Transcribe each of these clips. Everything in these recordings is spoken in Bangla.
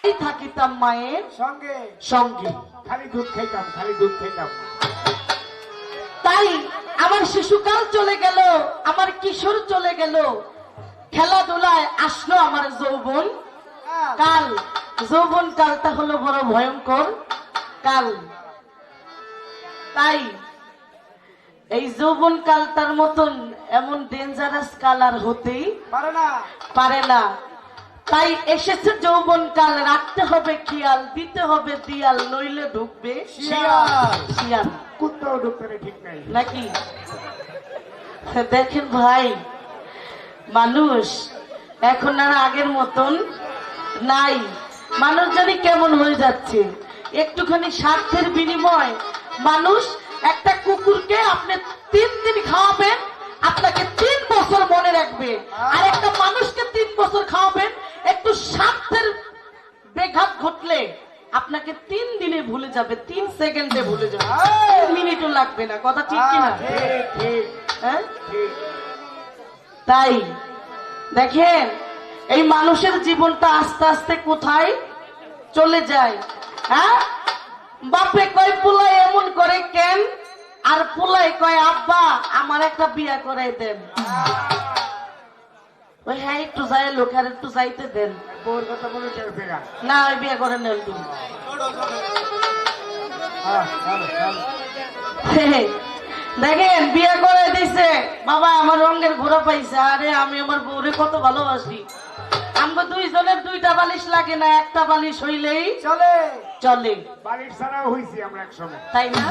থাকিতাম মায়ের সঙ্গে সঙ্গে, খালি দুধ খাইতাম, খালি দুধ খাইতাম। তাই আমার শিশুকাল চলে গেল, আমার কিশোর চলে গেল, খেলাধুলায় আসলো আমার যৌবন কাল। যৌবন কালটা হলো বড় ভয়ঙ্কর কাল। তাই এই যৌবন কালটার মতন এমন ডেঞ্জারাস কাল আর হতেই পারে না। তাই এসেছে যৌবন কাল, রাখতে হবে খেয়াল, দিতে হবে দিয়াল, নইলে ঢুকবে শিয়াল। কুত্তাও ঢুকতে ঠিক নাই নাকি? দেখেন ভাই, মানুষ এখন আর আগের মতন নাই। মানুষ জানি কেমন হয়ে যাচ্ছে। একটুখানি স্বার্থের বিনিময় মানুষ একটা কুকুরকে আপনি 3 দিন খাওয়াবেন, আপনাকে 3 বছর মনে রাখবে। আর একটা মানুষকে 3 বছর খাওয়াবেন, একটু স্বার্থের বেঘাত ঘটলে আপনাকে 3 দিনে ভুলে যাবে, 3 সেকেন্ডে ভুলে যাবে, 3 মিনিটও লাগবে না। কথা ঠিক কিনা? হ্যাঁ, তাই দেখেন এই মানুষের জীবনটা আস্তে আস্তে কোথায় চলে যায়। হ্যাঁ, বাপে কয় পোলাই এমন করে কেন, আর পোলাই কয় আব্বা আমার একটা বিয়া করাই দেন। ওই হ্যাঁ একটু যাই, লোক আর একটু যাইতে দেন। বউর কথা বলে না, ওই বিয়া করে নেন তুমি। দেখেন বিয়ে করে দিছে, বাবা আমার রঙের ঘোড়া পাইছে। আরে আমি আমার বউরে কত ভালোবাসি। আমরা 2 জনের 2টা বালিশ লাগে না, একটা বালিশ হইলেই চলে চলে। বালিশ ছাড়াও হইছি আমরা একসময়, তাই না?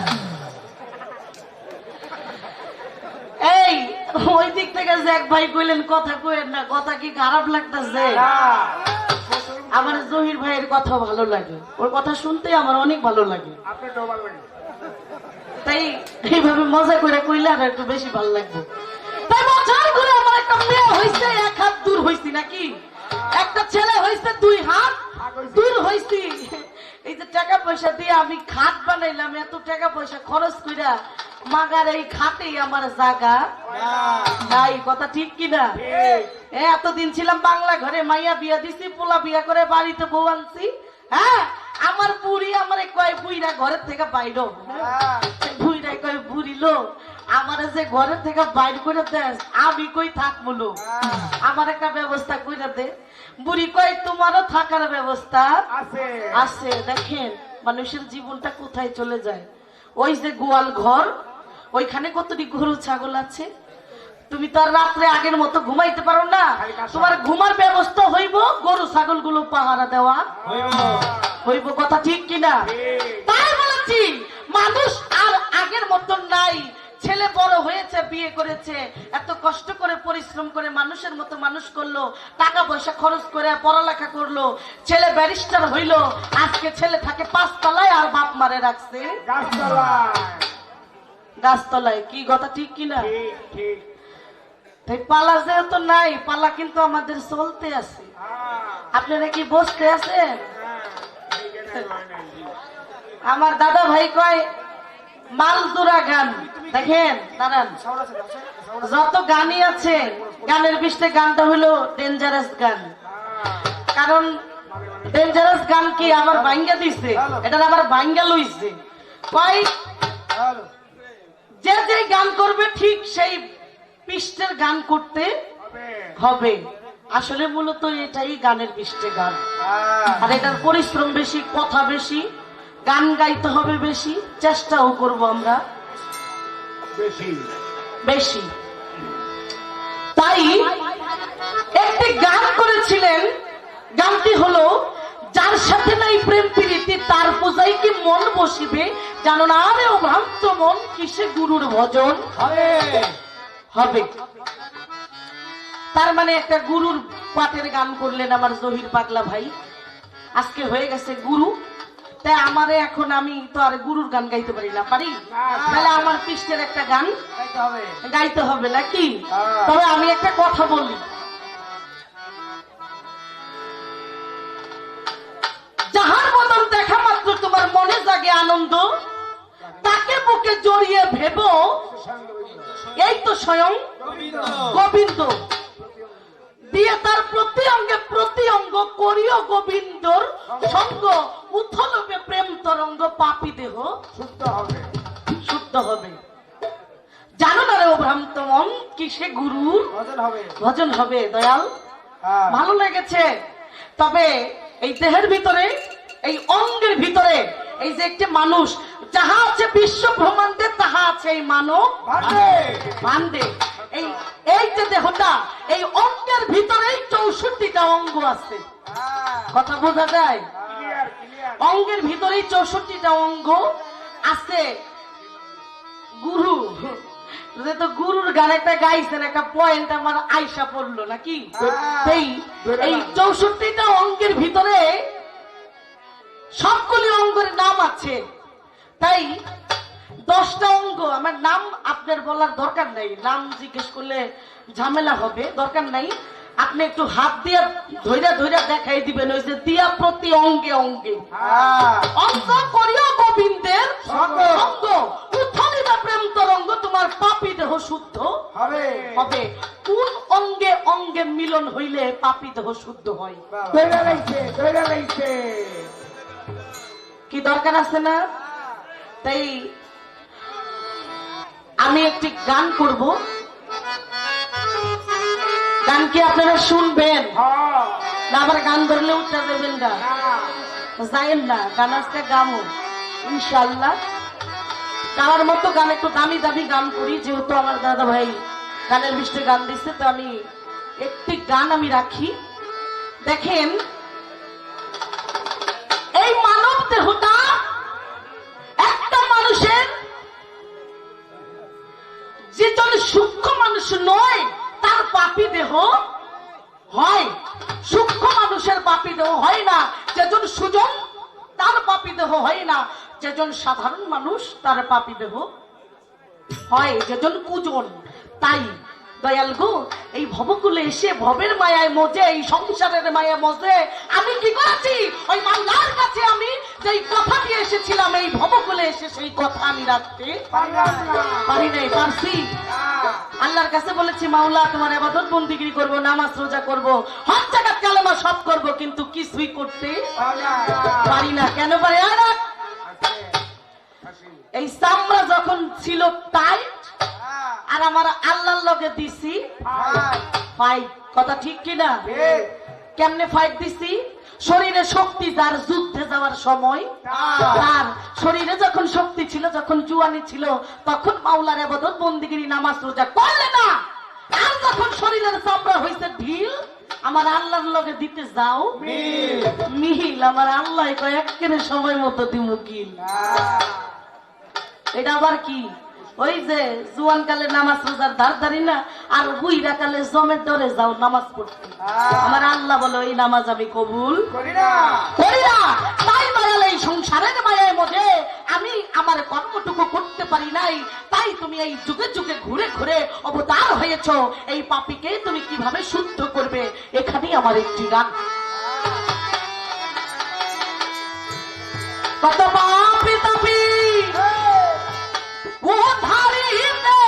এই ওই দিক থেকে যে এক ভাই কইলেন কথা কইেন না, কথা কি খারাপ লাগতেছে? আমার জহির ভাইয়ের কথা ভালো লাগে, ওর কথা শুনতে আমার অনেক ভালো লাগে। আপনারটাও ভালো লাগে, তাই এইভাবে মজা করে কইলে আর একটু বেশি ভালো লাগবে। তাই বছর ঘুরে আমার একটা মেয়ে হইছে, 1 হাত দূর হইছি নাকি, একটা ছেলে হইছে 2 হাত দূর হইছি। এই যে টাকা পয়সা দিয়ে আমি খাট বানাইলাম, এত টাকা পয়সা খরচ কইরা, মাগার এই খাটেই আমার জায়গা নাই। কথা ঠিক কিনা? এতদিন ছিলাম বাংলা ঘরে, মাইয়া বিয়া দিছি, পোলা বিয়া করে বাড়িতে বউ আনছি। হ্যাঁ, আমার বুড়ি আমারে কয় বুইরা ঘরের থেকে বাইর, বুইরা কয় বুড়িলো আমার যে ঘরের থেকে বাইর করে দেয়, আমি কই থাকবো, আমার একটা ব্যবস্থা করে দে। বুড়ি কয় তোমারও থাকার ব্যবস্থা আছে। দেখেন মানুষের জীবনটা কোথায় চলে যায়। ওই যে গোয়াল ঘর, ওইখানে কতটি গরু ছাগল আছে, তুমি তো আর রাত্রে আগের মতো ঘুমাইতে পারো না। তোমার ঘুমার ব্যবস্থা হইব, গরু ছাগল গুলো পাহারা দেওয়া হইব। কথা ঠিক কিনা? তাই বলেছি মানুষ আর আগের মতন নাই। ছেলে বড় হয়েছে, বিয়ে করেছে, এত কষ্ট করে পরিশ্রম করে মানুষের মতো মানুষ করলো, টাকা পয়সা খরচ করে পড়ালেখা করলো, ছেলে ব্যারিস্টার হইলো। আজকে ছেলে থাকে 5 তলায় আর বাপ মারে রাখছে গাছতলায়। কি কথা ঠিক কিনা? তাই পালা যেহেতু নাই, পালা কিন্তু আমাদের চলতে আছে। আপনারা কি বসতে আছেন? আমার দাদা ভাই কয় মালদুরা গান। দেখেন দাঁড়ান, যত গানই আছে গানের বিষয়ে গানটা হলো ডেঞ্জারাস গান। কারণ ডেঞ্জারাস গান কি আমার ভাঙ্গা দিছে, এটা আমার ভাঙ্গা লইছে। কয় যে যে গান করবে ঠিক সেই পৃষ্ঠের গান করতে হবে। আসলে মূলত এটাই গানের পৃষ্ঠে গান। আর এটার পরিশ্রম বেশি, কথা বেশি, গান গাইতে হবে বেশি, চেষ্টাও করব আমরা বেশি। তাই একটি গান করেছিলেন, গানটি হলো যার সাথে নাই প্রেম প্রীতি তার পূজায় কি মন বসিবে, জানো না আরে ও ভ্রান্ত মন কিসে গুরুর ভজন হবে। তার মানে একটা গুরুর পাটের গান করলেন আমার জহির পাগলা ভাই। আজকে হয়ে গেছে গুরু, তাই আমারে এখন আমি তো আর গুরুর গান গাইতে পারি না, পারি? তাহলে আমার পৃষ্ঠের একটা গান গাইতে হবে নাকি? তবে আমি একটা কথা বলি, যাহার বদন দেখা মাত্র তোমার মনে জাগে আনন্দ, তাকে বুকে জড়িয়ে ভেব এই তো স্বয়ং গোবিন্দ। দিয়ে তার প্রতি অঙ্গ করিও গোবিন্দর সঙ্গ উথলবে প্রেম তরঙ্গ পাপী দেহ শুদ্ধ হবে। শুদ্ধ হবে। জানো না রে ও ভ্রান্ত মন কি সে গুরুর ভজন হবে। ভজন হবে দয়াল। হ্যাঁ। ভালো লেগেছে। তবে এই দেহের ভিতরে এই অঙ্গের ভিতরে এই যে একটি মানুষ যাহা আছে বিশ্ব ব্রহ্মাণ্ডে তাহা আছে এই মানব ভাণ্ডে। এই এই যে দেহটা এই অঙ্গের ভিতরেই 64টা অঙ্গ আছে। কথা বোঝা যায়? Clear clear. অঙ্গের ভিতরেই 64টা অঙ্গ আছে। গুরু তো গুরুর গান একটা গাইছেন, একটা পয়েন্ট আমার আয়সা পড়লো নাকি। এই 64টা অঙ্গের ভিতরে সবগুলি অঙ্গের নাম আছে। তাই 10টা অঙ্গ, আমার নাম আপনার বলার দরকার নাই, নাম জিজ্ঞেস করলে ঝামেলা হবে, দরকার নাই। আপনি একটু হাত দিয়ে ধৈরা ধৈরা দেখাই দিবেন ওই যে দিয়া প্রতি অঙ্গে অঙ্গে অঙ্গ করিও গোবিন্দের সঙ্গ উত্থলিত প্রেম তরঙ্গ তোমার পাপী দেহ শুদ্ধ হবে। হবে। কোন অঙ্গে অঙ্গে মিলন হইলে পাপী দেহ শুদ্ধ হয়? দৈরা লাইছে। কি দরকার আছে না? তাই আমি একটি গান করব, গান কি আপনারা শুনবেন হ্যাঁ। না আবার গান ধরলে উঠা দেবেন না? যাইেন না, গান আজকে গামো ইনশাল্লাহ। গাওয়ার মতো গান, একটু দামি দামি গান করি, যেহেতু আমার দাদা ভাই গানের বৃষ্টি গান দিচ্ছে, তো আমি একটি গান আমি রাখি। দেখেন এই মানব দেহটা একটা মানুষের যেজন সূক্ষ্ম মানুষ নয় তার পাপী দেহ হয়। সূক্ষ্ম মানুষের পাপী দেহ হয় না। যেজন সুজন তার পাপী দেহ হয় না। যেজন সাধারণ মানুষ তার পাপী দেহ হয়। যেজন কুজন। তাই দয়াল গো, এই ভবকুলে এসে ভবের মায়ায় মজে, এই সংসারের মায়া মজে আমি কি করেছি? ওই মাল্লার কাছে আমি যেই কথা দিয়ে এসেছিলাম এই ভবকুলে এসে সেই কথা আমি রাখতে পারি নাই। পারছি? আল্লাহর কাছে বলেছি মাওলা তোমার ইবাদত বন্দেগী করব, নামাজ রোজা করব, হজ জাকাত কালেমা সব করব, কিন্তু কিছুই করতে পারি না। কেন পারি না? এই চামড়া যখন ছিল টাইট আর আমার আল্লাহর লগে দিছি ফাইট। কথা ঠিক কিনা? কেমনে ফাইট দিছি? শরীরে শক্তি যার যুদ্ধে যাওয়ার সময়, তার শরীরে যখন শক্তি ছিল, যখন জুয়ানি ছিল, তখন মাওলার ইবাদত বন্দেগী নামাজ রোজা করলে না। আর যখন শরীরের চামড়া হইছে ঢিল, আমার আল্লাহর লগে দিতে যাও মিহিল, আমার আল্লাহ কয়েকদিনের সময় মতো দিমু কিল। এটা আবার কি? ওই যে জুয়ান কালে নামাজ রোজার ধার ধারি না, আর বুইরা কালে জমের দরে যাও নামাজ পড়তে। আমার আল্লাহ বলে ওই নামাজ আমি কবুল করি না। তাই মায়াল এই সংসারের মায়ের মধ্যে আমি আমার কর্মটুকু করতে পারি নাই। তাই তুমি এই যুগে যুগে ঘুরে ঘুরে অবতার হয়েছ। এই পাপীকে তুমি কিভাবে শুদ্ধ করবে, এখানেই আমার একটি গান। কত পাপী তাপী ও ধারিতে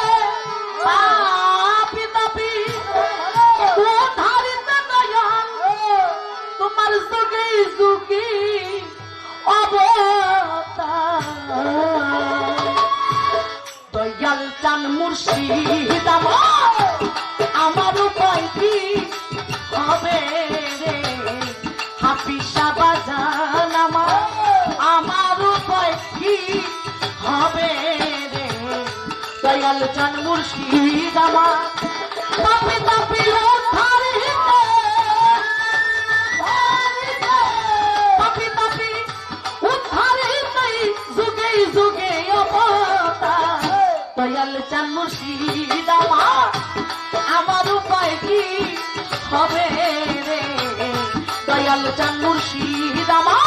পাপী তাপী ও ধারিতে দয়াল তোমার যুগে যুগে অবতার। দয়াল চান মুর্শিদ আমার উপায় কি হবে রে? হাফিসা বাজান আমার উপায় কি হবে রে? দয়াল চান মুর্শিদ আমার তাপি তাপি তাপি তাপি উদ্ধারিতে যুগে যুগে অবতার। দয়াল চান মুর্শিদ আমার উপায় কি হবে রে? দয়াল চান মুর্শিদ আমার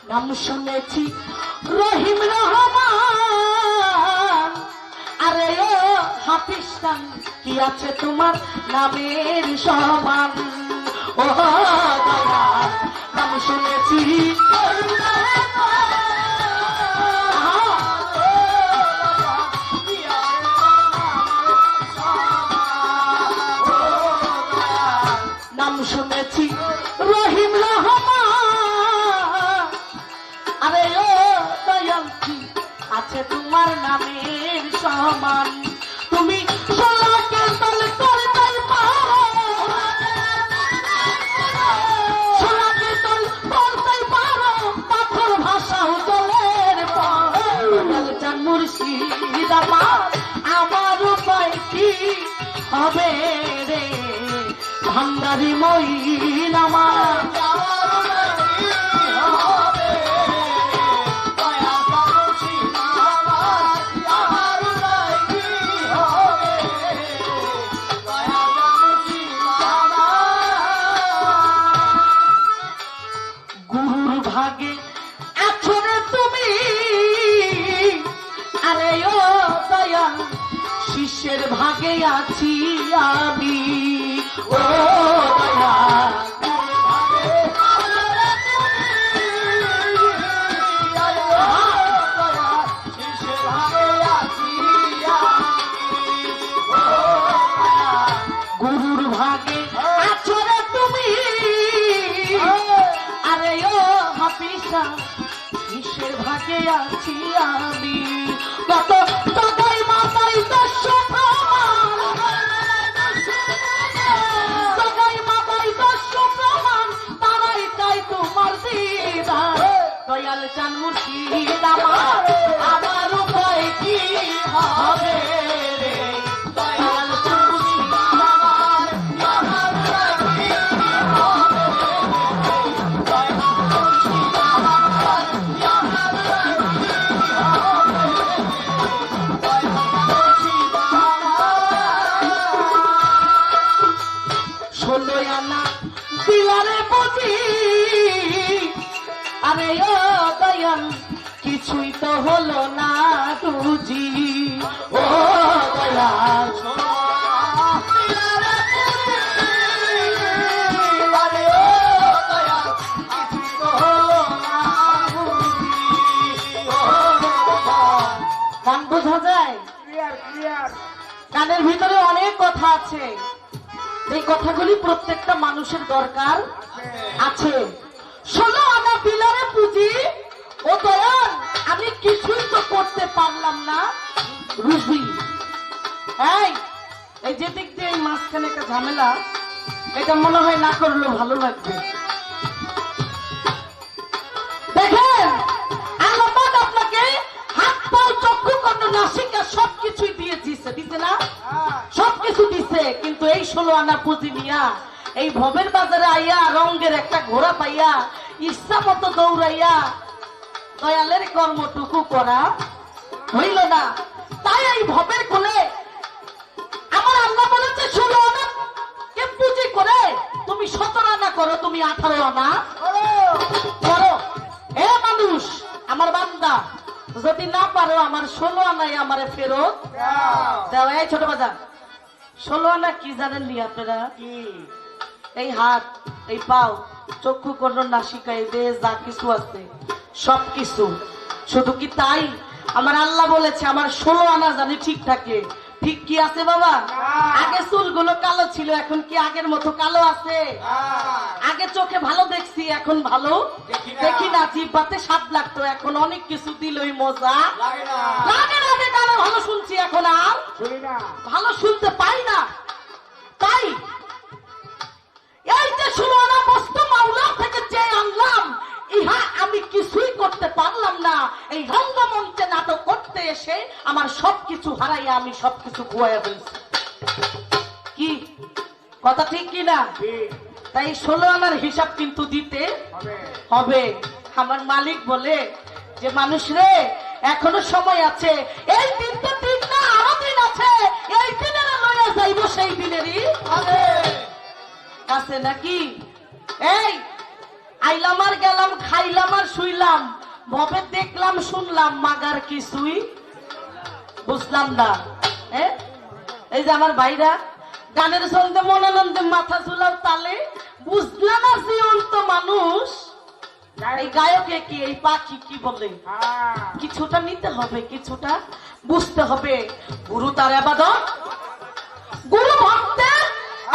নাম শুনেছি রহিম রহমান। আরে ও হাফিজ খান কি আছে তোমার নামের সমান ও দয়াল নাম শুনেছি নাম শুনেছি রহিম রহমান আরে ও দয়াল কি আছে তোমার নামের সমান তুমি সোলাকে তল করতেই পারো সোলাকে তল করতেই পারো পাথর ভাষাও জলের পর চান মুর্শিদ আমার উপায় কি হবে রে ভান্ডারি মইন আমার গুরুর ভাগে আছো রে তুমি আরে ও দয়াল শিষ্যের ভাগে আছি আমি ও দয়াল গুরুর ভাগে আছো রে তুমি আরে ও হাফিসা কিসের ভাগে আছি আমি কত তগাই মাতাই দশ প্রমাণ তগাই মাতাই দশ প্রমাণ তারাই তাই তোমার দিদার দয়াল চান মুর্শিদ আমার উপায় কি হবে রে দয়াল চান মুর্শিদ আমার উপায় কি ষোলো আনা দিলারে বুঝি আরে ও দয়াল কিছুই তো হলো না তুজি ও দয়াল গান বোঝা যায় ক্লিয়ার ক্লিয়ার গানের ভিতরে অনেক কথা আছে এই কথাগুলি প্রত্যেকটা মানুষের দরকার আছে 16 আনা বিলারে পুঁজি ও দয়াল আমি কিছুই তো করতে পারলাম না রুবি এই যে দিক দিয়ে এই মাঝখানে একটা ঝামেলা এটা মনে হয় না করলেও ভালো লাগবে দেখেন আল্লাহ পাক আপনাকে হাত পাও চক্ষু কর্ণ নাসিকা সবকিছুই দিয়ে দিছে না সবকিছু দিছে কিন্তু এই 16 আনা পুঁজি নিয়া এই ভবের বাজারে আইয়া রঙের একটা ঘোড়া পাইয়া ইচ্ছা মতো দৌড়াইয়া দয়ালের কর্মটুকু করা হইল না তাই এই ভবের কোলে আমার আল্লাহ বলেছে 16 আনা কে পুঁজি করে তুমি 17 আনা করো তুমি 18 আনা করো এ মানুষ আমার বান্দা যদি না পারো আমার 16 আনাই আমারে ফেরত দাও এই ছোট বাজার 16 আনা কি জানেন নি আপনারা কি এই হাত এই পাও চক্ষু কর্ণ নাসিকা এই দেহ যা কিছু আছে সবকিছু শুধু কি তাই আমার আল্লাহ বলেছে আমার 16 আনা জানি ঠিক থাকে ঠিক কি আছে বাবা আগে চুলগুলো কালো ছিল এখন কি আগের মতো কালো আছে আগে চোখে ভালো দেখছি এখন ভালো দেখি না জিহ্বাতে স্বাদ লাগতো এখন অনেক কিছু দিলই মজা লাগে না আগে গানে ভালো শুনছি এখন আর শুনি না ভালো শুনতে পাই না তাই এই যে 16 আনা বস্তু মাওলা থেকে যে আনলাম ইহা আমি কিছুই করতে পারলাম না এই রঙ্গমঞ্চে নাটক করতে এসে আমার সবকিছু হারাইয়া আমি সবকিছু খোয়াইয়া ফেলছি কি কথা ঠিক কি না ঠিক তাই 16 আনার হিসাব কিন্তু দিতে হবে হবে আমার মালিক বলে যে মানুষ রে এখনো সময় আছে এই দিন তো ঠিক না আরো দিন আছে এই দিনের লইয়া যাইব সেই দিনেরই আছে নাকি এই আইলাম আর গেলাম খাইলাম আর শুইলাম ভবে দেখলাম শুনলাম মাগার কিছুই বুঝলাম না এই যে আমার ভাইরা গানের সঙ্গে মনানন্দে মাথা ঝুলাও তালে বুঝলা না জীবন্ত মানুষ এই গায়কে কি এই পাখি কি বলে কিছুটা নিতে হবে কিছুটা বুঝতে হবে গুরু তার আবাদত গুরু ভক্তের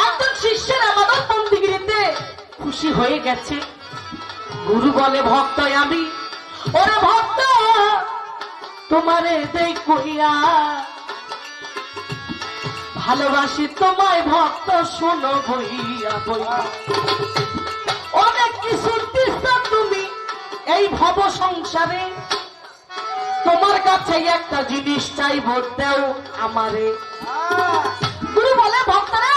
একজন শিষ্যের আবাদত বন্দিগিরিতে খুশি হয়ে গেছে গুরু বলে ভক্ত আমি ওরে ভক্ত তোমারে দেই কইয়া ভালোবাসি তোমায় ভক্ত শোনো বইয়া বইয়া অনেক কিছু দিচ্ছ তুমি এই ভব সংসারে তোমার কাছে একটা জিনিস চাইব দেও আমারে গুরু বলে ভক্তরে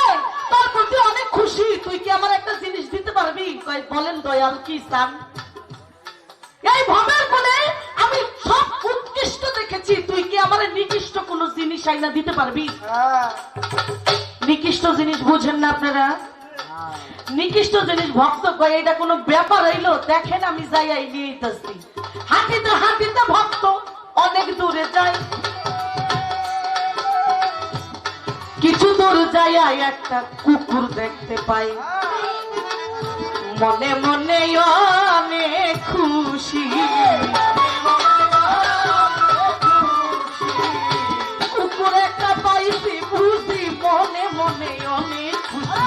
তোর প্রতি অনেক খুশি তুই কি আমার একটা জিনিস দিতে পারবি বলেন দয়াল কি চান এই ভবের কোণে আমি সব উৎকৃষ্ট দেখেছি তুই কি আমার নিকৃষ্ট কোন জিনিস আইনা দিতে পারবি নিকৃষ্ট জিনিস বুঝেন না আপনারা নিকৃষ্ট জিনিস ভক্ত কয় এটা কোনো ব্যাপার হইলো দেখেন আমি যাই নিয়ে আসছি হাঁটিতে হাঁটিতে ভক্ত অনেক দূরে যায় কিছু দূর যায় একটা কুকুর দেখতে পাই মনে মনে অনেক খুশি কুকুর একটা পাইছি বুঝি মনে মনে অনেক খুশি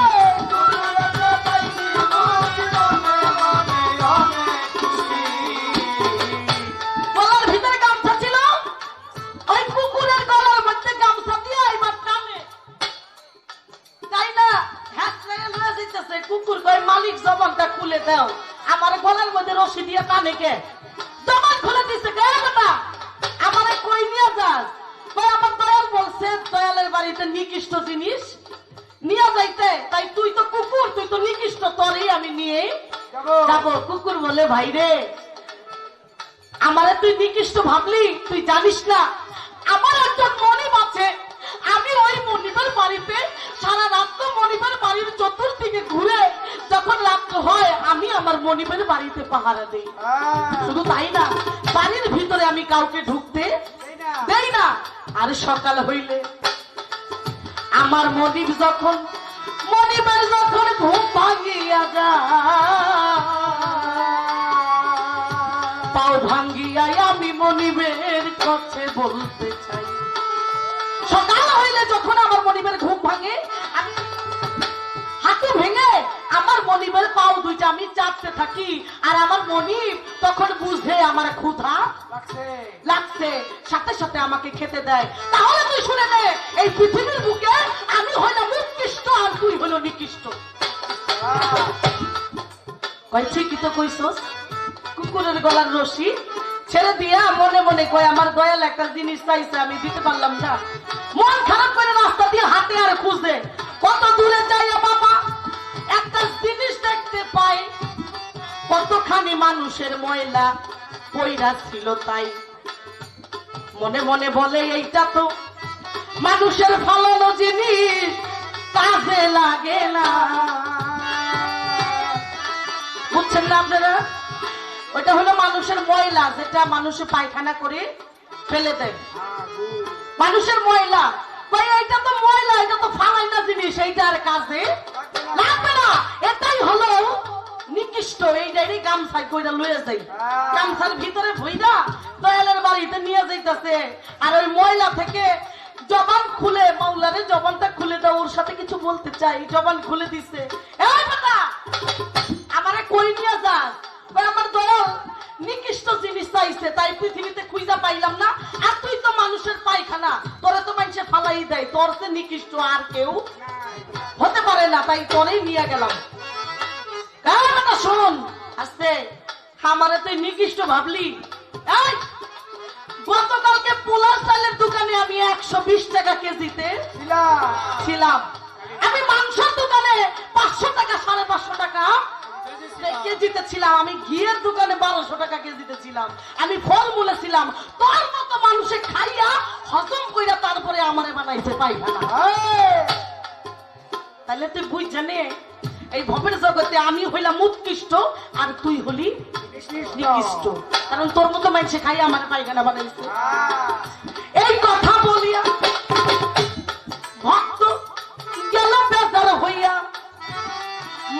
গলার ভিতরে গামছা ছিল ওই কুকুরের গলার মধ্যে গামছা দিয়ে এবার টানে তাই না হ্যাঁ লয়ে যাইতেছে কুকুর কয় মালিক জবানটা খুলে দাও আমার গলার মধ্যে রশি দিয়ে টানে কে জবান খুলে দিছে কে বেটা আমারে কই নিয়ে যাস কই আমার দয়াল বলছে দয়ালের বাড়িতে নিকৃষ্ট জিনিস নিয়ে যাইতে তাই তুই তো কুকুর তুই তো নিকৃষ্ট তোরই আমি নিয়ে যাবো কুকুর বলে ভাই রে আমারে তুই নিকৃষ্ট ভাবলি তুই জানিস না আমার একজন মনিব আছে আমি ওই মনিবের বাড়িতে সারা রাত মনিবের বাড়ির চতুর্দিকে ঘুরে যখন রাত্র হয় আমি আমার মনিবের বাড়িতে পাহারা দেই শুধু তাই না বাড়ির ভিতরে আমি কাউকে ঢুকতে দেই না আর সকাল হইলে আমার মনিবের যখন ঘুম ভাঙিয়া যায় পাও ভাঙ্গিয়া আমি মনিবের কাছে বলতে চাই সকাল হইলে যখন আমার মনিবের ঘুম ভাঙে আমি হাঁটু ভেঙে আমার মনিবের পাও দুইটা আমি চাপতে থাকি আর আমার মনিব তখন বুঝে আমার ক্ষুধা লাগছে সাথে সাথে আমাকে খেতে দেয় তাহলে তুই শুনে নে এই পৃথিবীর বুকে আমি হইলাম উৎকৃষ্ট আর তুই হইল নিকৃষ্ট কই ঠিকই তো কইছস কুকুরের গলার রশি ছেড়ে দিয়া মনে মনে কয় আমার দয়াল একটা জিনিস চাইছে আমি দিতে পারলাম না মন খারাপ করে রাস্তা দিয়ে হাতে আর খুঁজে কত দূরে যাইয়া বাবা একটা জিনিস দেখতে পাই কতখানি মানুষের ময়লা পইরা ছিল তাই মনে মনে বলে এইটা তো মানুষের ফলানো জিনিস কাজে লাগে না বুঝছেন না আপনারা ওইটা হলো মানুষের ময়লা যেটা মানুষে পায়খানা করে ফেলে দেয় মানুষের ময়লা ভাই এটা তো ময়লা এটা তো ফালাই না জিনিস এইটার কাজে লাগবে না এটাই হলো নিকৃষ্ট এইটাই গামছাই কইরা লয়ে যাই গামছার ভিতরে ভইরা দয়ালের বাড়িতে নিয়ে যাইতাছে আর ওই ময়লা থেকে জবান খুলে মাওলারে জবানটা খুলে দাও ওর সাথে কিছু বলতে চাই জবান খুলে দিছে এই বেটা আমারে কই নিয়ে যাস আমার দয়াল নিকৃষ্ট জিনিস চাইছে তাই পৃথিবীতে খুঁজা পাইলাম না আর তুই তো মানুষের পায়খানা তোরে তো মানুষে ফালাই দেয় তোর সে নিকৃষ্ট আর কেউ হতে পারে না তাই তোরেই নিয়ে গেলাম কথা শোন আস্তে আমারে তুই নিকৃষ্ট ভাবলি গতকালকে পোলার চালের দোকানে আমি 120 টাকা কেজিতে ছিলাম আমি মাংসের দোকানে 500 টাকা 550 টাকা কেজিতে ছিলাম আমি ঘিয়ের দোকানে 1200 টাকা কেজিতে ছিলাম আমি ফলমূলে ছিলাম তোর মতো মানুষে খাইয়া হজম কইরা তারপরে আমারে বানাইছে পায়খানা তাহলে তুই বুঝ জানে এই ভবের জগতে আমি হইলাম উৎকৃষ্ট আর তুই হলি নিকৃষ্ট কারণ তোর মতো মানুষে খাইয়া আমার পায়খানা বানাইছে এই কথা বলিয়া ভক্ত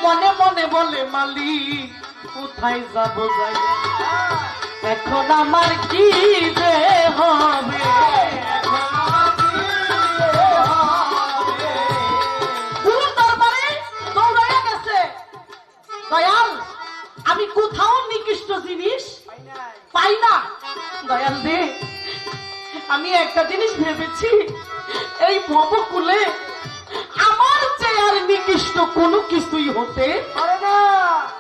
মনে মনে বলে মালিক কোথায় যাব যাই এখন আমার কি যে হবে গুরু দরবারে দৌড়াইয়া গেছে দয়াল আমি কোথাও নিকৃষ্ট জিনিস পাই না দয়াল দে আমি একটা জিনিস ভেবেছি এই ভবকুলে আমার চেয়ে আর নিকৃষ্ট কোনো কিছুই হতে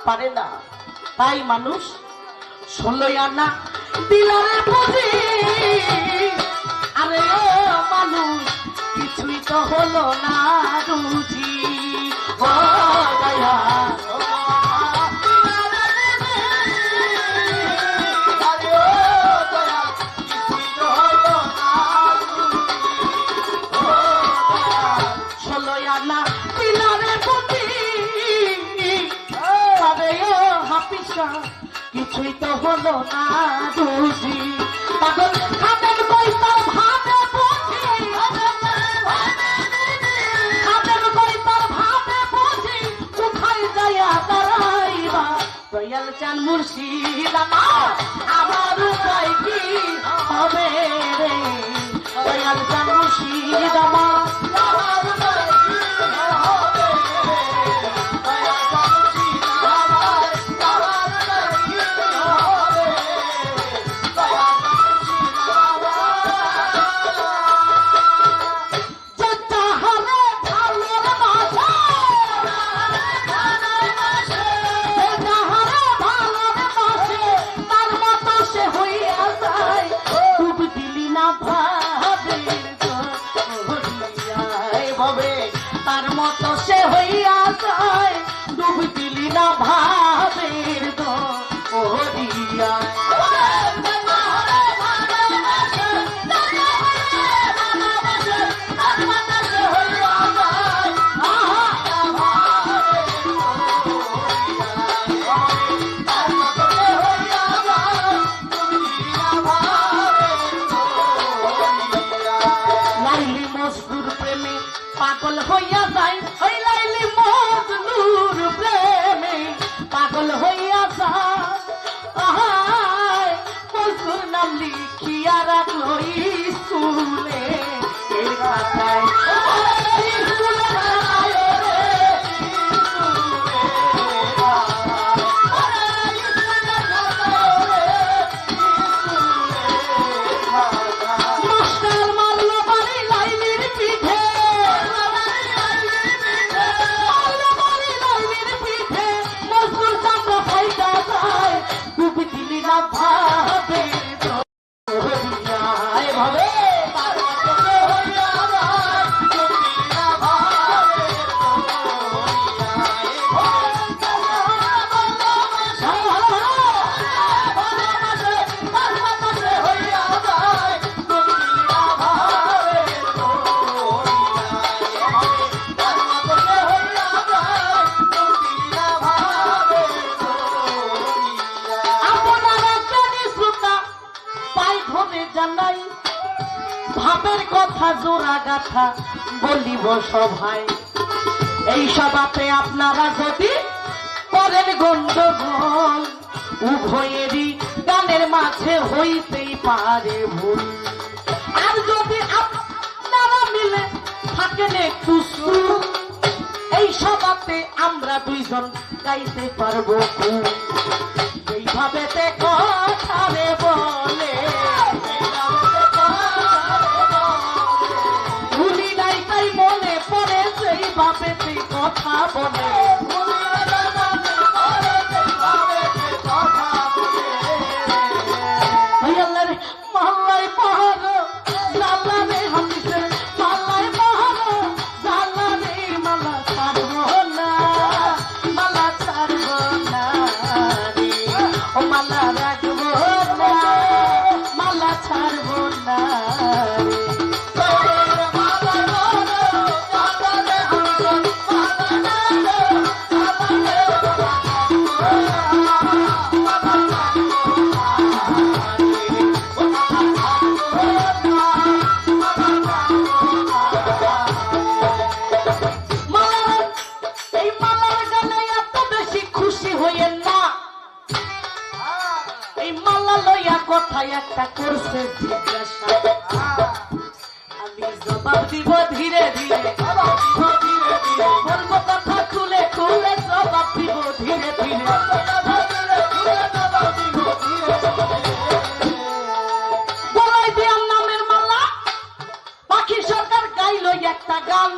পারে না তাই মানুষ 16 আনা দিলারে পুঁজি আরে ও মানুষ কিছুই তো হলো না রুজি ও দয়া কিছুই তো হলো না বুঝি পাগল খাবেন কই তার ভাবে বুঝি খাবেন কই তার ভাবে বুঝি কোথায় যাইয়া দাঁড়াইবা দয়াল চান মুর্শিদ আমার উপায় কি হবে রে দয়াল চান মুর্শিদ আমার তার মতো সে হইয়া যায় ডুব দিলি না ভাবের দরিয়া লাইলি মজদুর প্রেমে পাগল হইয়া যায় ওই লাইলি মজনুর প্রেমে পাগল হইয়া যায় মজদুর নাম লিখিয়া রাখলো স্কুলে এর খাতায় ভাবের কথা জোড়া গাথা বলিব সভায় এই সভাতে আপনারা যদি করেন গন্ডগোল উভয়েরই গানের মাঝে হইতেই পারে ভুল আর যদি আপনারা মিলে থাকেন একটু সুর এই সভাতে আমরা দুইজন গাইতে পারবো খুব এইভাবে কথা বলে মনে পড়ে সেই বাপেতে কথা বলে মহল্লায় পাহাড় জালা রে হামিসে মাল্লায় পাহাড় জালা রে মালা ছাড়ব না মালা ছাড়ব না রে ও মালা রাখব না কথায় একটা করছে জিজ্ঞাসা, আমি জবাব দিব ধীরে ধীরে, বলবো কথা খুলে খুলে, জবাব দিব ধীরে ধীরে। গলায় দিয়ার নামের মালা, পাখি সরকার গাইল একটা গান।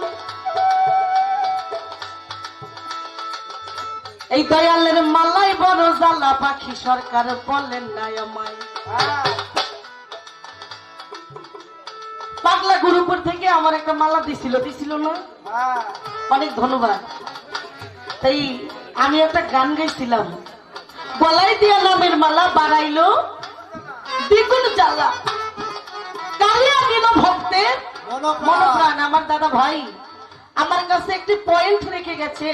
এই দয়ালের মালাই বড় জ্বালা, পাখি সরকার বলেন নাই আমায়। পাগলা গুরুপুর থেকে আমার একটা মালা দিছিল না, অনেক ধন্যবাদ। তাই আমি একটা গান গাইছিলাম, গলায় দিয়া নামের মালা বাড়াইলো দ্বিগুণ জ্বালা, কালিয়া গেল ভক্তের মনোপ্রাণ। আমার দাদা ভাই আমার কাছে একটি পয়েন্ট রেখে গেছে,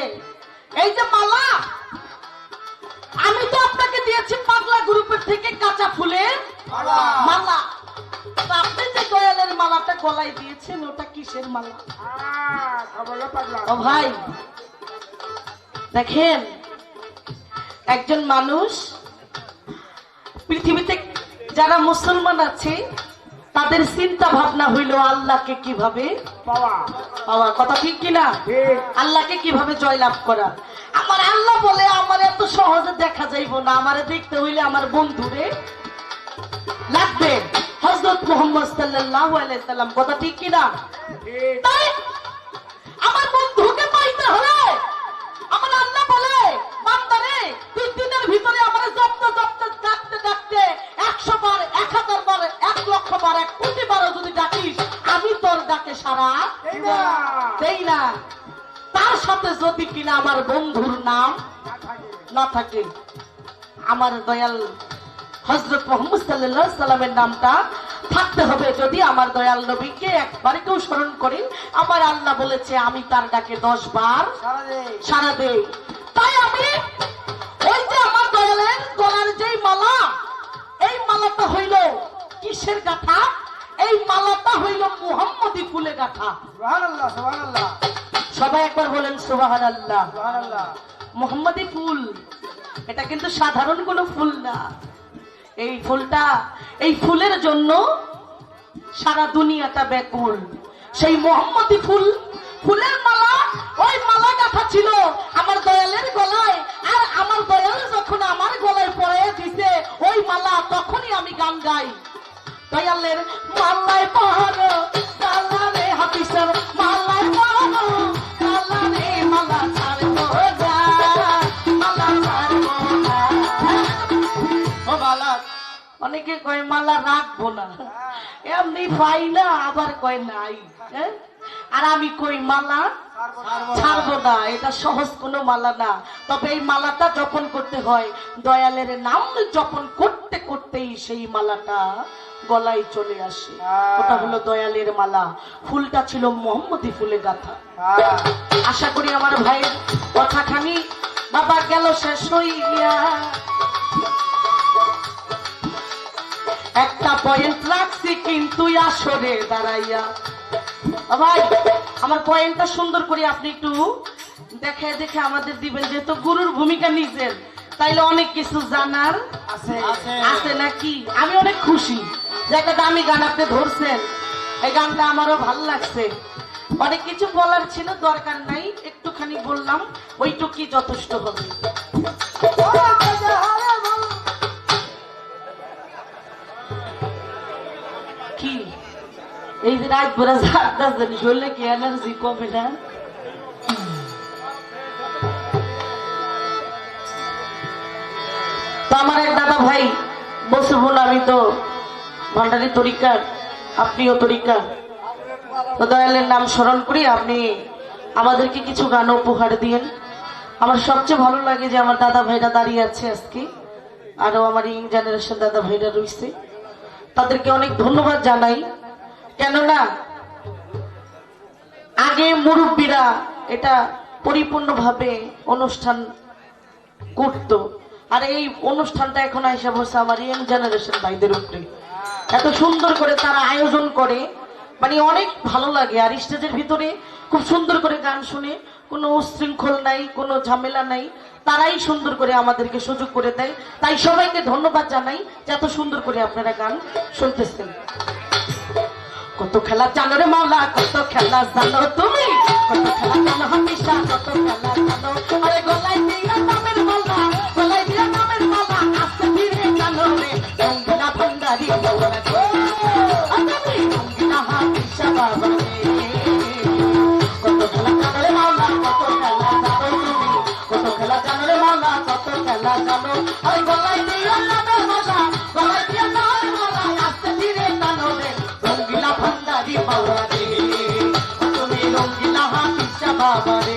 এই যে মালা আমি তো আপনাকে দিয়েছি পাগলা গ্রুপের থেকে কাঁচা ফুলের মালা, তো আপনি যে দয়ালের মালাটা গলায় দিয়েছেন ওটা কিসের মালা? ও ভাই দেখেন, একজন মানুষ পৃথিবীতে যারা মুসলমান আছে তাদের চিন্তা ভাবনা হইল আল্লাহকে কিভাবে পাওয়া, কথা ঠিক কিনা? আল্লাহকে কিভাবে জয়লাভ করা। আমার আল্লাহ বলে আমার এত সহজে দেখা যাইব না, আমারে দেখতে হইলে আমার বন্ধুরে লাগবে, হযরত মুহাম্মদ সাল্লাল্লাহু আলাইহি সাল্লাম, কথা ঠিক কিনা? তাই আমার বন্ধুকে পাইতে হলে আমার আল্লাহ বলে, বান্দারে তুই দিনের ভিতরে আমারে জপ্ত জপ্ত ডাকতে ডাকতে 100 বার 1000 বার 1 লক্ষ বার 1 কোটি বার যদি ডাকিস আমি তোর ডাকে সাড়া দেই না। তার সাথে যদি কিনা আমার বন্ধুর নাম না থাকে, আমার দয়াল হযরত মুহাম্মদ সাল্লাল্লাহু আলাইহি সাল্লামের নামটা থাকতে হবে। যদি আমার দয়াল নবীকে একবার কেউ স্মরণ করেন, আমার আল্লাহ বলেছে আমি তার ডাকে 10 বার সাড়া দেই। তাই আমি ওই যে আমার দয়ালের গলার যেই মালা, এই মালাটা হইল কিসের গাথা? এই মালাটা হইল মুহাম্মদী ফুলে গাথা। সুবহানাল্লাহ, সুবহানাল্লাহ, সবাই একবার বলেন সুবহানাল্লাহ। সুবহানাল্লাহ। মুহাম্মদী ফুল এটা কিন্তু সাধারণ কোনো ফুল না, এই ফুলটা, এই ফুলের জন্য সারা দুনিয়াটা ব্যাকুল। সেই মুহাম্মদী ফুল, ফুলের মালা, ওই মালা গাঁথা ছিল আমার দয়ালের গলায়, আর আমার দয়াল যখন আমার গলায় পরাইয়া দিছে ওই মালা, তখনই আমি গান গাই, দয়ালের মালায় পরানো মালা রে হাফিজের মালায় পরানো মালা রে, মালা ছাড়বো না, মালা ছাড়বো না। ও মালা, অনেকে কয় মালা রাখবো না, এমনি পাই না, আবার কয় নাই, হ্যাঁ? আর আমি কই মালা ছাড়বো না, এটা সহজ কোনো মালা না। তবে এই মালাটা জপন করতে হয়, দয়ালের নাম জপন করতে করতেই সেই মালাটা গলায় চলে আসে, ওটা হলো দয়ালের মালা। ফুলটা ছিল মুহাম্মদী ফুলে গাঁথা। আশা করি আমার ভাইয়ের কথাখানি বাবা গেল শেষ হইয়া। একটা পয়েন্ট রাখছি কিন্তু আসরে দাঁড়াইয়া। ভাই আমার পয়েন্টটা সুন্দর করে আপনি একটু দেখে দেখে আমাদের দিবেন, যেহেতু গুরুর ভূমিকা নিছেন তাইলে অনেক কিছু জানার আছে নাকি। আমি অনেক খুশি যে একটা দামি গান আপনি ধরছেন, এই গানটা আমারও ভালো লাগছে। অনেক কিছু বলার ছিল, দরকার নাই, একটুখানি বললাম, ওইটুকুই যথেষ্ট হবে। কি এই যে রাত ভরা জানি শরীরে কি এনার্জি কমে না? তো আমার এক দাদা ভাই বলছে, বোন আমি তো ভান্ডারি তরিকার, আপনিও তরিকার, তো দয়ালের নাম স্মরণ করি আপনি আমাদেরকে কিছু গান উপহার দিয়েন। আমার সবচেয়ে ভালো লাগে যে আমার দাদা ভাইরা দাঁড়িয়ে আছে আজকে, আরো আমার ইয়ং জেনারেশন দাদা ভাইরা রয়েছে, তাদেরকে অনেক ধন্যবাদ জানাই। কেননা আগে মুরব্বীরা এটা পরিপূর্ণভাবে অনুষ্ঠান করত, আর এই অনুষ্ঠানটা এখন আইসা বসে আমার ইয়ং জেনারেশন ভাইদের উপরে এত সুন্দর করে তারা আয়োজন করে, মানে অনেক ভালো লাগে। আর স্টেজের ভিতরে খুব সুন্দর করে গান শুনে কোনো উশৃঙ্খল নাই, কোনো ঝামেলা নাই, তারাই সুন্দর করে আমাদেরকে সুযোগ করে দেয়। তাই সবাইকে ধন্যবাদ জানাই যে এত সুন্দর করে আপনারা গান শুনতেছেন। কত খেলা জানো রে মাওলা, কত খেলা জানো তুমি, কত খেলা জানো হামিশা, কত খেলা জানো। আরে গলায় দিয়া নামের মালা, গলায় দিয়া নামের মালা, আস্তে ধীরে জানো রে রঙ্গিনা ভান্ডারি বাবা রে। আমি রঙ্গিনা হামিশা বাবা রে। কত খেলা জানো রে মাওলা, কত খেলা জানো তুমি, কত খেলা জানো রে মাওলা, কত খেলা জানো। আরে গলায় দিয়া নামের মালা, গলায় দিয়া নামের মালা, আস্তে ধীরে জানো রে রঙ্গিনা ভান্ডারি বাবা রে। তুমি রঙ্গিনা হামিশা বাবা রে।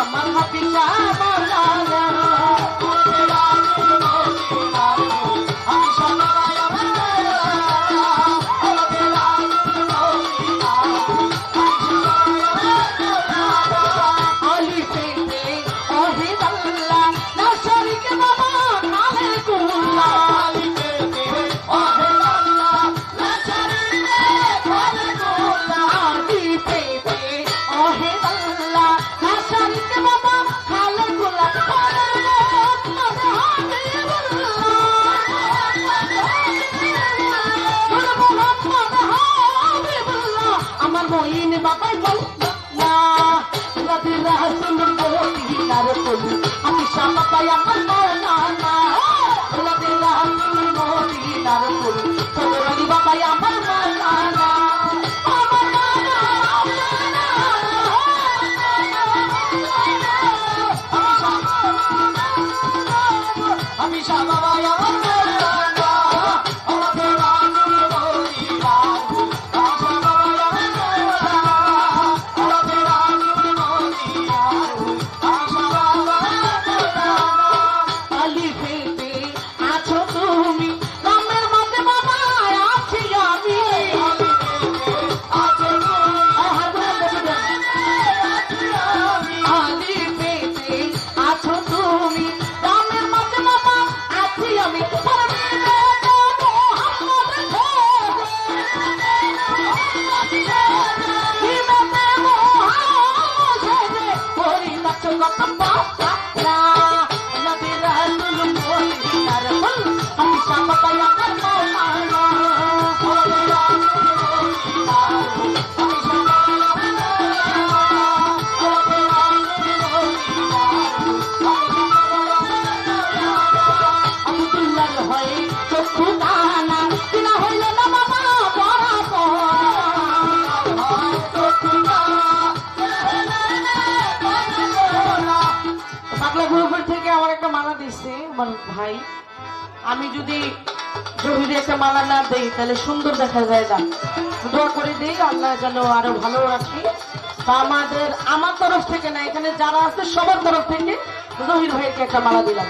আমার হাফিজা মাওলানা মইন বাবাই না নবী রাসূল মদিনার ফুল আমি সাবাই আমার মাওলানা নবী রাসূল মদিনার ফুল সদরলি বাবাই আমার মাওলানা আমি সাবাই আমার মাওলানা আমাদের রাসূল মদিনার ফুল ভাই আমি যদি জহিরে একটা মালা না দেই তাহলে সুন্দর দেখা যায় না দোয়া করে দেই আল্লাহ যেন আরো ভালো রাখি তা আমার তরফ থেকে না এখানে যারা আছে সবার তরফ থেকে জহির ভাইকে একটা মালা দিলাম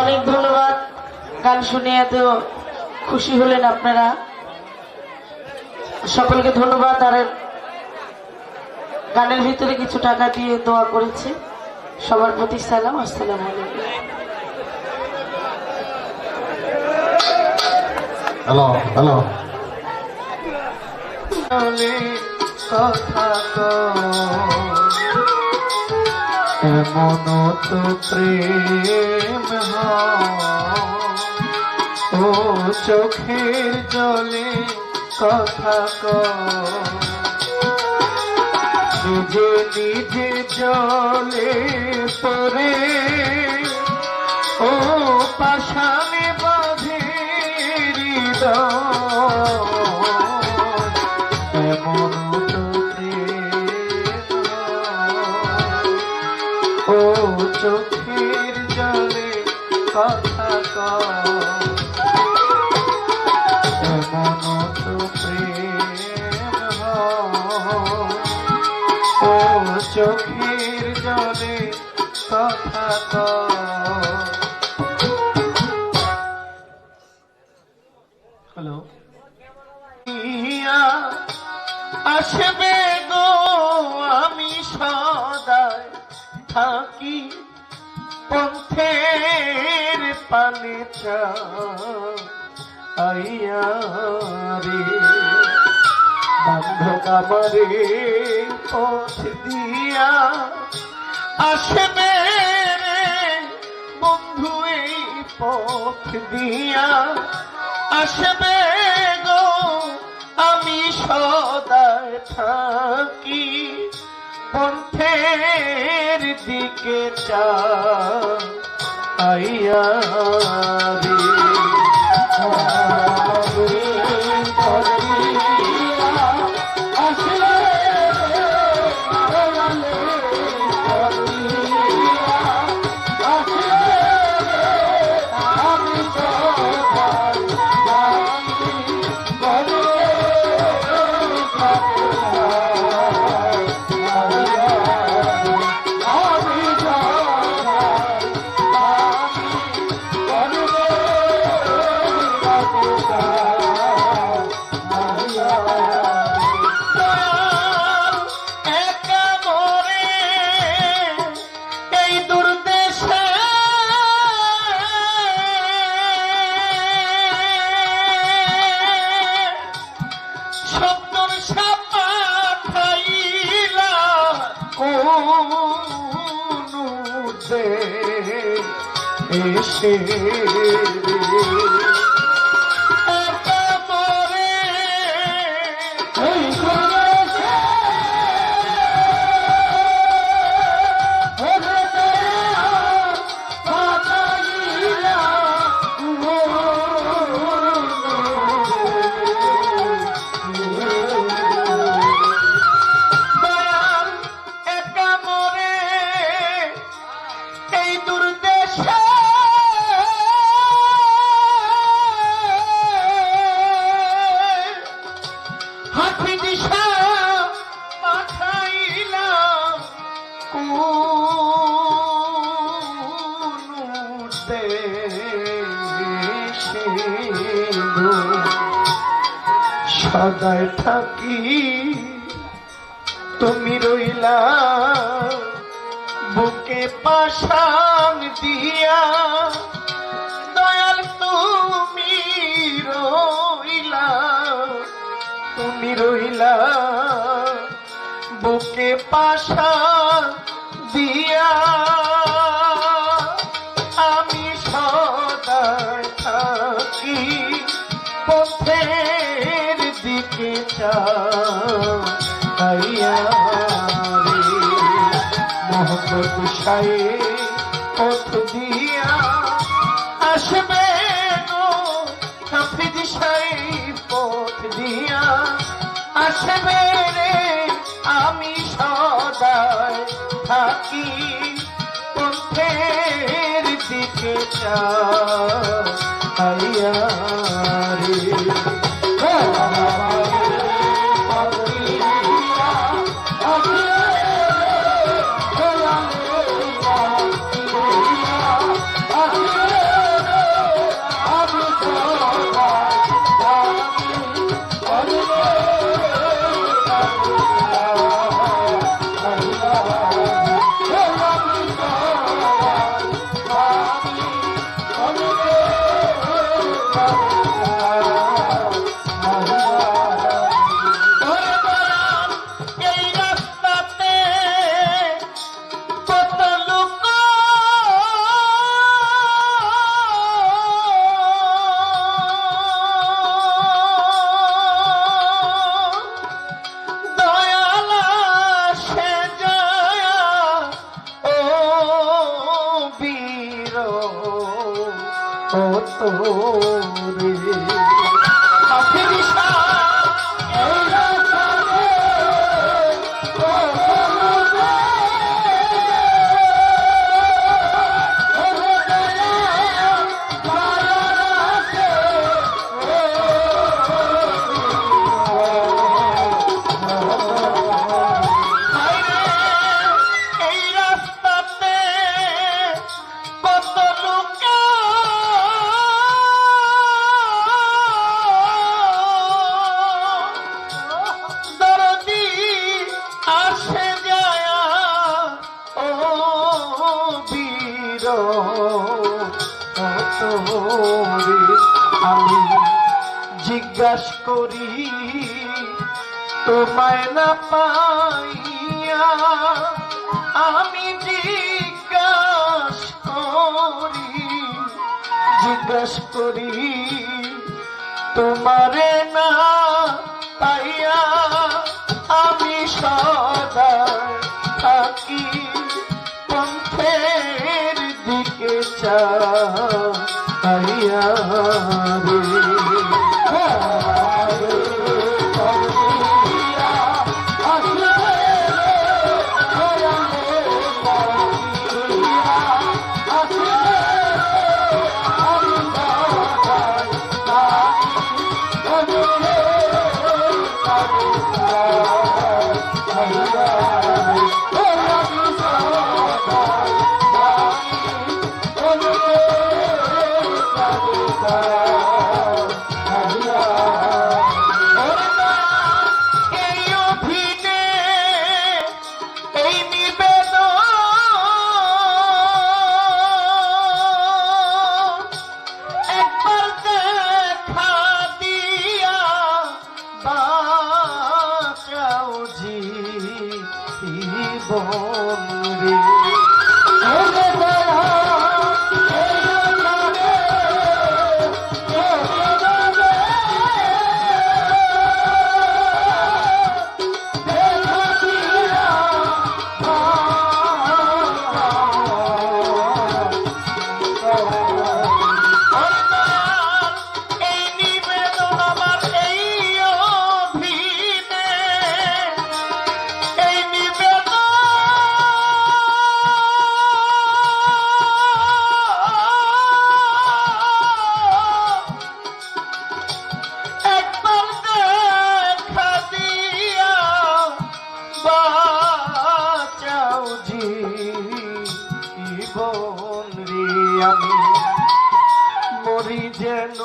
অনেক ধন্যবাদ গান শুনে এত খুশি হলেন আপনারা সকলকে ধন্যবাদ আর গানের ভিতরে কিছু টাকা দিয়ে দোয়া করেছে সবার প্রতি সালাম আসসালামু আলাইকুম হ্যালো হ্যালো এমন তো প্রেম ও চোখের জলে কথা নিজে নিজে জলে পরে ও পাশানে বাঁধে এমন তো ও চোখের জলে কথা এমন তো প্রেম ও চোখের জলে কথা হ্যালো আসবে গো আমি সদা থাকি পন্থের পানে আইয়া রে বান্ধব আমারে পথ দিয়া আসবে রে বন্ধু এই পথ দিয়া আসবে গো আমি সদায় থাকি পন্থের দিকে আইয়া রে এসে সদায় থাকি তুমি রইলা বুকে পাশান দিয়া দয়াল তুমি রইলা বুকে পাশান দিয়া আমি সদায় থাকি পথের দিকে আইয়া রে মোহাম্মদ শাহে পথ দিয়া আসবে গো হাফিজ শাহে পথ দিয়া আসবে রে আমি সদায় থাকি পথের দিকে আইয়া রে তোরে আমি জিজ্ঞাসা করি তোমায় না পাইয়া আমি জিজ্ঞাসা করি তোমারে না পাইয়া আমি সদা থাকি পন্থের দিকে চাইয়া আমি মরি যেন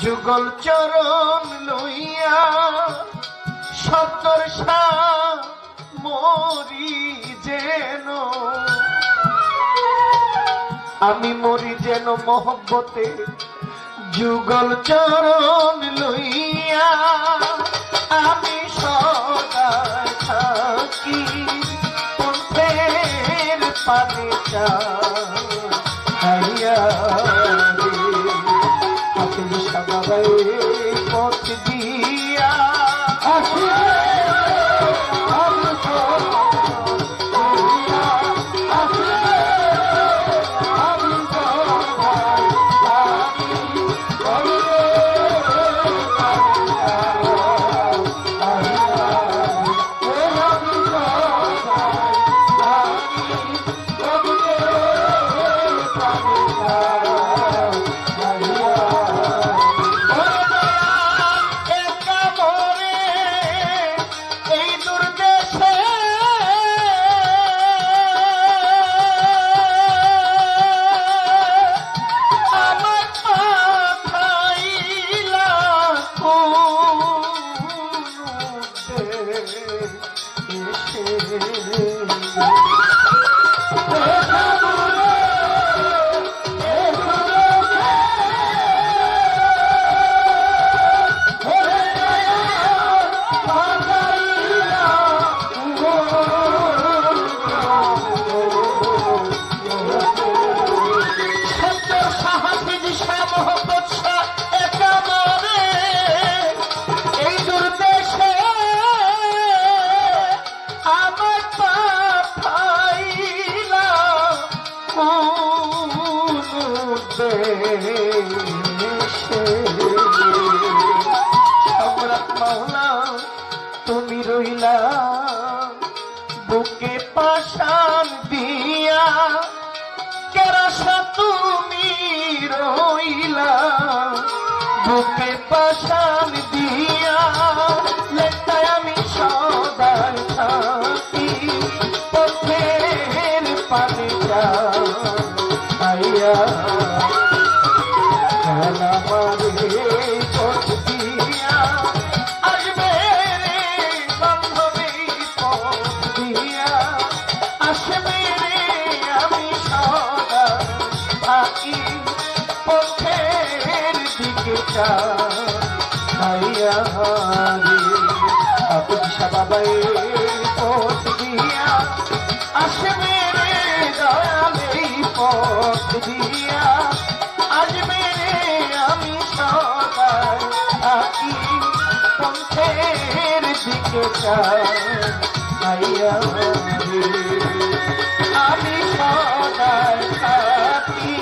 যুগল চরণ লইয়া সত্তর মরি যেন আমি মরি যেন মহব্বতে যুগল চরণ লইয়া আমি সদা থাকি পন্থের পানে চাইয়া আপনি সবাই পথ দিয়া সম্রাট মাওলা তুমি রইলা বুকে পাশান দিয়া কেরাসা তুমি রইলা বুকে পাশান দিয়া লেটায় আমি সদাই থাকি পথের পানে যাইয়া মারে পথ দিয়া আসবে রে বান্ধবী পথ দিয়া আসবে রে আমি চাইয়া রে আবুল বাবাই পথ দিয়া আসবে রে দয়াল এই পথ দিয়া আসবে রে আমি সদাই থাকি পথের দিকে চাইয়া রে আমি সদাই থাকি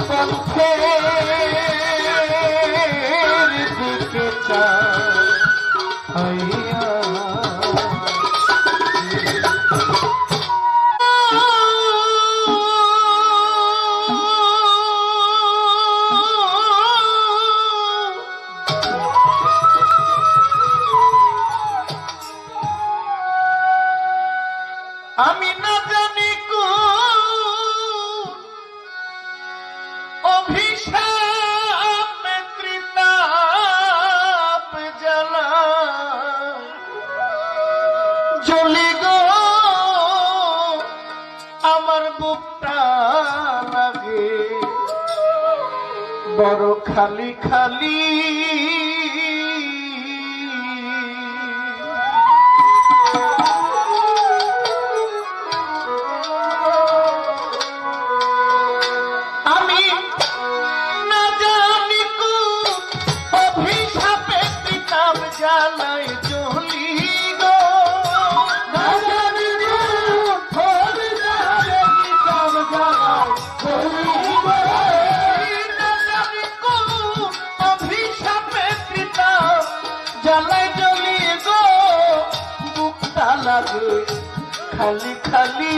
পথের দিকে চাইয়া আমি না জানি অভিশাপ ত্রিতাপ জ্বালা জ্বলি গো আমার বুকটা লাগে বড় খালি খালি জ্বালাই জ্বলি গো অভিশাপে জ্বালাই জ্বলি গো বুকটা লাগে খালি খালি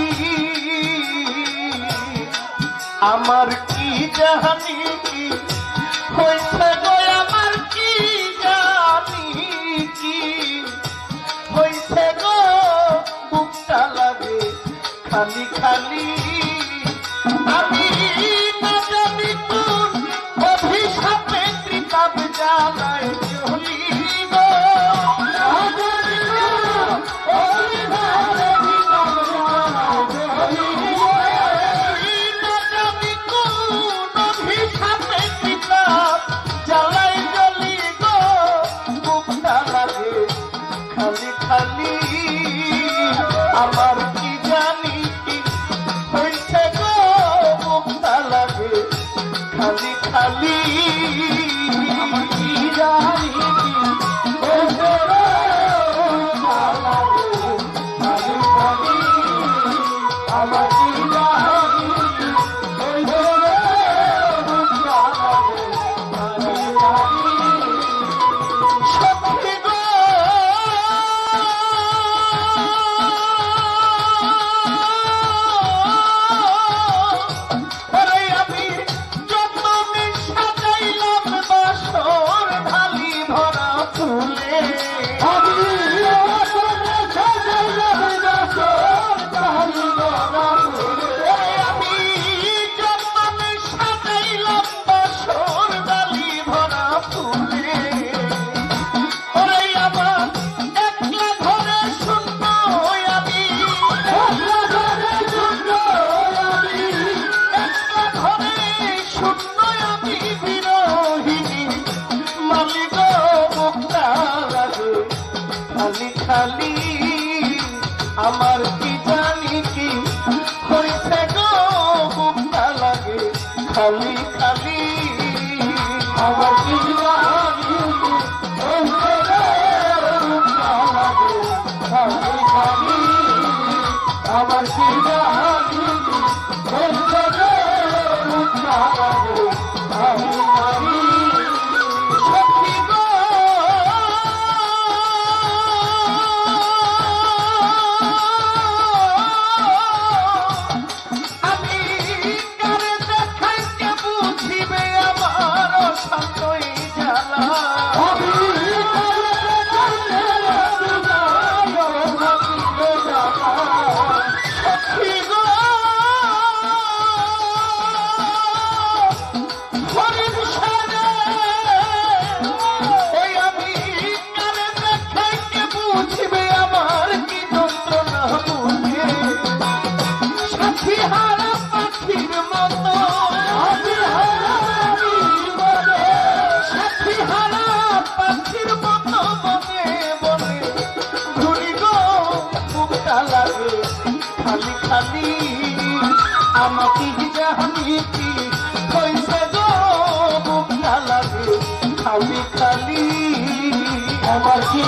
আমার কি জানি কি হয়েছে গো আমার কি জানি কি হয়েছে গো বুকটা লাগে খালি খালি আমি না জানি কোন অভিশাপে ত্রিতাপ জ্বালায় জ্বলি গো খালি খালি আমার কি জানি কি হয়েছে গো বুকটা লাগে খালি খালি আমার কি জানি কি হয়েছে গো বুকটা লাগে খালি খালি আমার কি জানি কি হয়েছে গো বুকটা লাগে খালি খালি সত্যি গো খালি খালি আমার কি জানি কি হয়েছে গো বুকটা লাগে খালি খালি আমার কি জানি কি হয়েছে গো বুকটা লাগে খালি খালি আমার কি জানি কি হয়েছে গো বুকটা লাগে খালি খালি সত্যি গো হরিণ খালি খালি আমার কি জানি কি হইছে গো বুকটা লাগে খালি খালি আমার কি